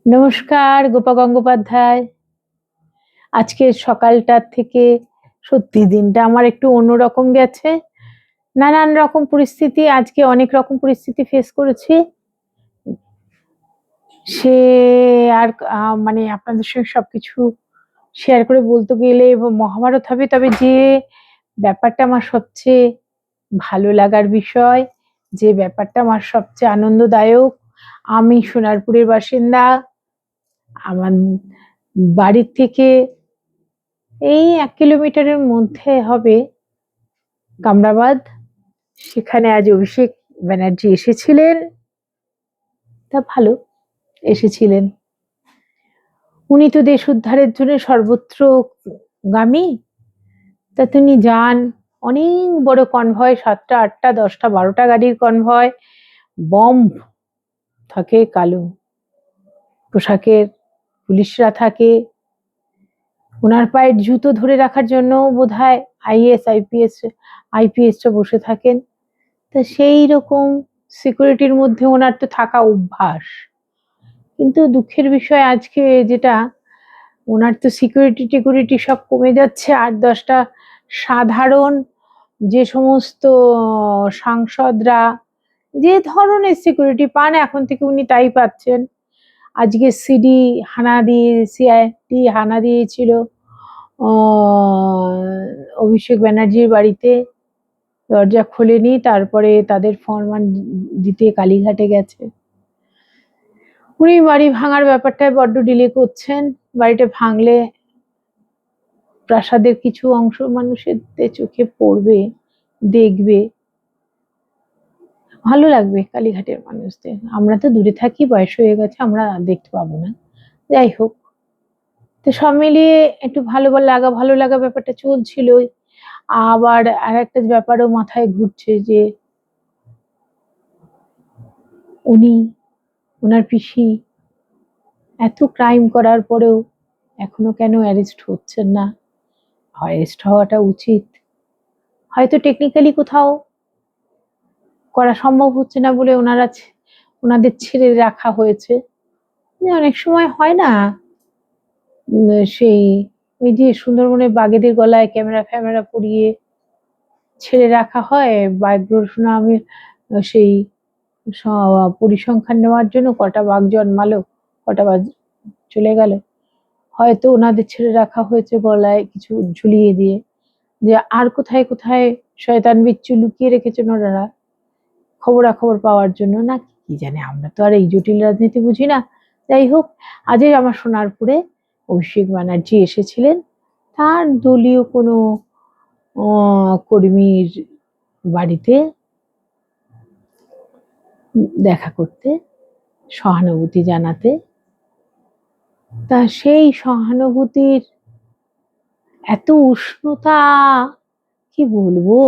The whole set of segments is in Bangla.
নমস্কার, গোপা গঙ্গোপাধ্যায়। আজকের সকালটার থেকে সত্যি দিনটা আমার একটু অন্যরকম গেছে। নানান রকম পরিস্থিতি, আজকে অনেক রকম পরিস্থিতি ফেস করেছি। সে আর মানে আপনাদের সঙ্গে সবকিছু শেয়ার করে বলতে গেলে এবং মহাভারত হবে। তবে যে ব্যাপারটা আমার সবচেয়ে ভালো লাগার বিষয়, যে ব্যাপারটা আমার সবচেয়ে আনন্দদায়ক, আমি সোনারপুরের বাসিন্দা। আমার বাড়ির থেকে এই 1 কিলোমিটারের মধ্যে হবে কামরাবাদ। সেখানে আজ অভিষেক ব্যানার্জি এসেছিলেন। তা ভালো এসেছিলেন। উনি তো দেশ উদ্ধারের জন্য সর্বত্র গামী। তা তিনি যান, অনেক বড় কনভয়, 7টা 8টা 10টা 12টা গাড়ির কনভয়, বম থাকে, কালো পোশাকের পুলিশরা থাকে। ওনার পায়ের জুতো ধরে রাখার জন্য বোধহয় আইএস আইপিএসরা বসে থাকেন। তা সেই রকম সিকিউরিটির মধ্যে ওনার তো থাকা অভ্যাস। কিন্তু দুঃখের বিষয় আজকে যেটা, ওনার তো সিকিউরিটি সব কমে যাচ্ছে। 8-10টা সাধারণ যে সমস্ত সাংসদরা যে ধরনের সিকিউরিটি পান, এখন থেকে উনি তাই পাচ্ছেন। আজকে সিআইডি হানা দিয়েছিল অভিষেক ব্যানার্জির বাড়িতে। দরজা খোলেনি, তারপরে তাদের ফরমান দিতে কালীঘাটে গেছে। উনি বাড়ি ভাঙার ব্যাপারটায় বড্ড ডিলে করছেন। বাড়িটা ভাঙলে প্রাসাদের কিছু অংশ মানুষের চোখে পড়বে, দেখবে, ভালো লাগবে কালীঘাটের মানুষদের। আমরা তো দূরে থাকি, বয়স হয়ে গেছে, আমরা দেখতে পাবো না। যাই হোক, তো সব মিলিয়ে একটু ভালো লাগা ব্যাপারটা চলছিলই। আবার আর একটা ব্যাপারও মাথায় ঘুরছে যে ওনার পিসি এত ক্রাইম করার পরেও এখনো কেন অ্যারেস্ট হচ্ছেন না? অ্যারেস্ট হওয়াটা উচিত। হয়তো টেকনিক্যালি কোথাও করা সম্ভব হচ্ছে না বলে ওনাদের ছেড়ে রাখা হয়েছে। অনেক সময় হয় না, সেই ওই যে সুন্দরবনের বাঘেদের গলায় ক্যামেরা পরিয়ে ছেড়ে রাখা হয় বাঘ ঘোষণা। আমি সেই পরিসংখ্যান নেওয়ার জন্য কটা বাঘ জন্মালো, কটা বাঘ চলে গেল। হয়তো ওনাদের ছেড়ে রাখা হয়েছে গলায় কিছু ঝুলিয়ে দিয়ে, যে আর কোথায় কোথায় শয়তান বিচ্ছু লুকিয়ে রেখেছেন ওনারা খবরাখবর পাওয়ার জন্য, না কি জানে। আমরা তো আর এই জটিল রাজনীতি বুঝি না। যাই হোক, আজই আমার সোনারপুরে অভিষেক ব্যানার্জি এসেছিলেন তার দলীয় কোনো কর্মীর বাড়িতে দেখা করতে, সহানুভূতি জানাতে। তা সেই সহানুভূতির এত উষ্ণতা, কি বলবো,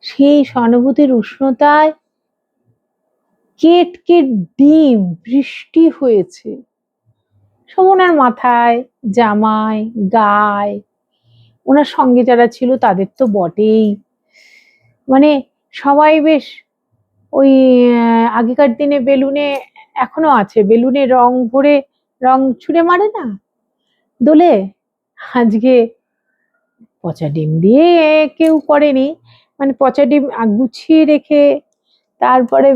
সেই সহানুভূতির উষ্ণতায় কেট ডিম বৃষ্টি হয়েছে সব ওনার মাথায়, জামায়, গায়ে। ওনার সঙ্গে যারা ছিল তাদের তো বটেই। মানে সবাই বেশ ওই আগেকার দিনে বেলুনে, এখনো আছে, বেলুনে রং ভরে রং ছুঁড়ে মারে না দোলে, আজকে পচা ডিম দিয়ে কেউ করেনি। মানে পচা ডিম গুছিয়ে রেখে তারপরে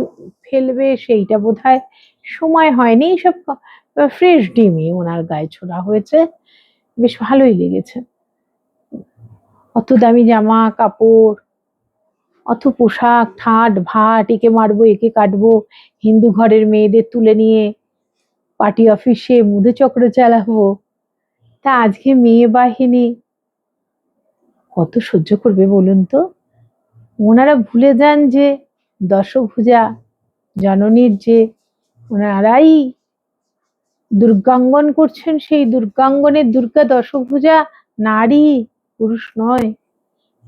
ফেলবে, সেইটা বোধহয় সময় হয়নি। সব ফ্রেশ ডিমই ওনার গায়ে ছোড়া হয়েছে। বেশ ভালোই লেগেছে। অত দামি জামা কাপড়, অত পোশাক, ঠাট ভাট, একে মারবো একে কাটবো, হিন্দু ঘরের মেয়েদের তুলে নিয়ে পার্টি অফিসে মধুচক্র চালাবো। তা আজকে মেয়ে বাহিনী কত সহ্য করবে বলুন তো? ওনারা ভুলে যান যে দশভুজা জননীর যে ওনারাই দুর্গাঙ্গন করছেন, সেই দুর্গাঙ্গনের দুর্গা দশভুজা নারী, পুরুষ নয়।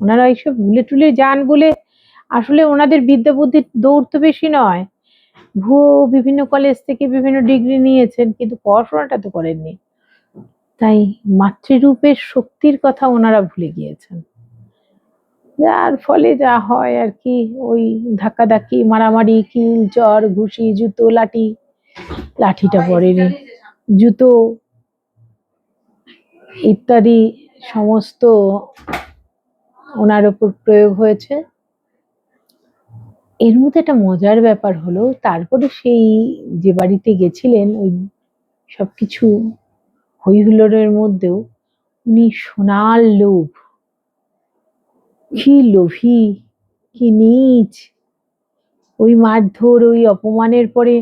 ওনারা এইসব ভুলে টুলে যান বলে আসলে ওনাদের বিদ্যা বুদ্ধির দৌড় তো বেশি নয়। বিভিন্ন কলেজ থেকে বিভিন্ন ডিগ্রি নিয়েছেন, কিন্তু পড়াশোনাটা তো করেননি। তাই মাতৃরূপের শক্তির কথা ওনারা ভুলে গিয়েছেন, যার ফলে যা হয় আর কি, ওই ধাক্কাধাক্কি, মারামারি, কিল চর ঘুষি জুতো লাঠি, লাঠিটা পড়েনি, জুতো ইত্যাদি সমস্ত ওনার ওপর প্রয়োগ হয়েছে। এর মধ্যে একটা মজার ব্যাপার হলো, তারপরে সেই যে বাড়িতে গেছিলেন ওই সবকিছু হই হুল্লোড়ের মধ্যেও উনি সোনার লোভ, কি লোভী, কি নীচ! ওই মারধর, ওই অপমানের পরে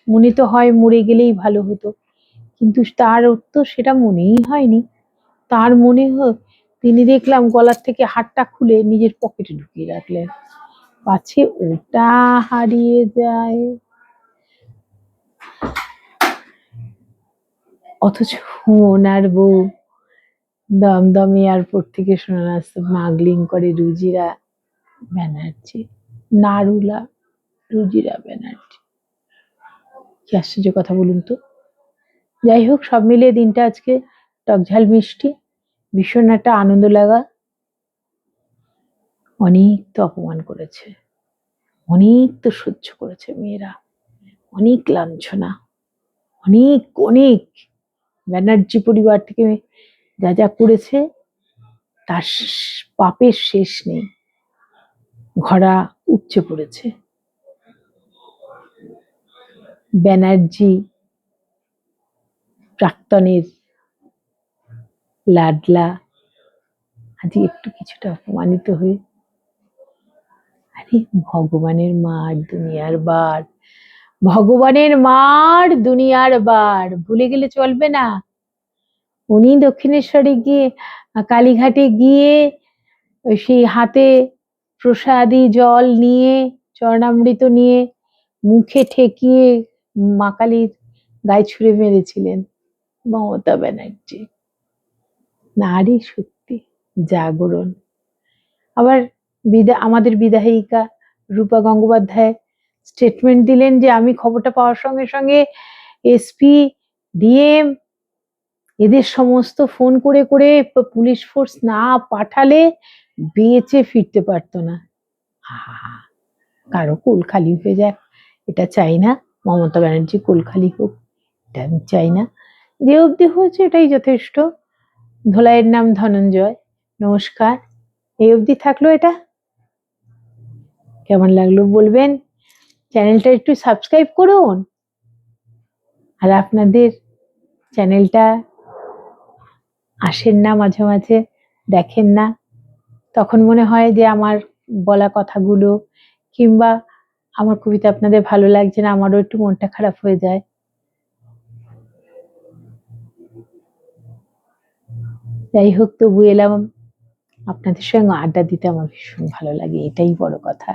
মনে তো হয় মরে গেলেই ভালো হতো, কিন্তু তার তো সেটা মনেই হয়নি। তার মনে তিনি দেখলাম গলার থেকে হারটা খুলে নিজের পকেটে ঢুকিয়ে রাখলেন, পাছে ওটা হারিয়ে যায়। অথচ ওনার বউ দমদম এয়ারপোর্ট থেকে সোনার স্মাগলিং করে রুজিরা ব্যানার্জি, নারুলা রুজিরা ব্যানার্জি। কি আশ্চর্য কথা বলুন তো। যাই হোক, সব মিলিয়ে দিনটা আজকে টকঝাল মিষ্টি, ভীষণ একটা আনন্দ লাগা। অনেক তো অপমান করেছে, অনেক তো সহ্য করেছে মেয়েরা, অনেক লাঞ্ছনা, অনেক অনেক ব্যানার্জি পরিবার থেকে যা যা করেছে তার পাপের শেষ নেই, ঘোড়া উপচে পড়েছে। ব্যানার্জি প্রাক্তনের লাডলা আজ একটু কিছুটা অপমানিত হয়ে, আরে ভগবানের মার দুনিয়ার বার, ভগবানের মার দুনিয়ার বার, ভুলে গেলে চলবে না। উনি দক্ষিণেশ্বরে গিয়ে কালীঘাটে গিয়ে সেই হাতে প্রসাদী জল নিয়ে, চরণামৃত নিয়ে মুখে ঠেকিয়ে মা কালীর গায়ে ছুঁড়ে মেরেছিলেন মমতা ব্যানার্জি। নারী সত্যি জাগরণ। আবার আমাদের বিধায়িকা রূপা গঙ্গোপাধ্যায় স্টেটমেন্ট দিলেন যে আমি খবরটা পাওয়ার সঙ্গে সঙ্গে এসপি, ডিএম এদের সমস্ত ফোন করে করে পুলিশ ফোর্স না পাঠালে বেঁচে ফিরতে পারতো না। কারো কোল খালি হয়ে যাক এটা চাই না, মমতা ব্যানার্জি কোল খালি হোক এটা আমি চাই না, যে অবধি হয়েছে এটাই যথেষ্ট। ধোলাইয়ের নাম ধনঞ্জয়, নমস্কার, এই অবধি থাকলো এটা। কেমন লাগলো বলবেন, চ্যানেলটা একটু সাবস্ক্রাইব করুন। আর আপনাদের চ্যানেলটা আসেন না, মাঝে মাঝে দেখেন না, তখন মনে হয় যে আমার বলা কথাগুলো কিংবা আমার কবিতা আপনাদের ভালো লাগছে না, আমারও একটু মনটা খারাপ হয়ে যায়। যাই হোক, তবু এলাম আপনাদের সঙ্গে আড্ডা দিতে, আমার ভীষণ ভালো লাগে, এটাই বড় কথা।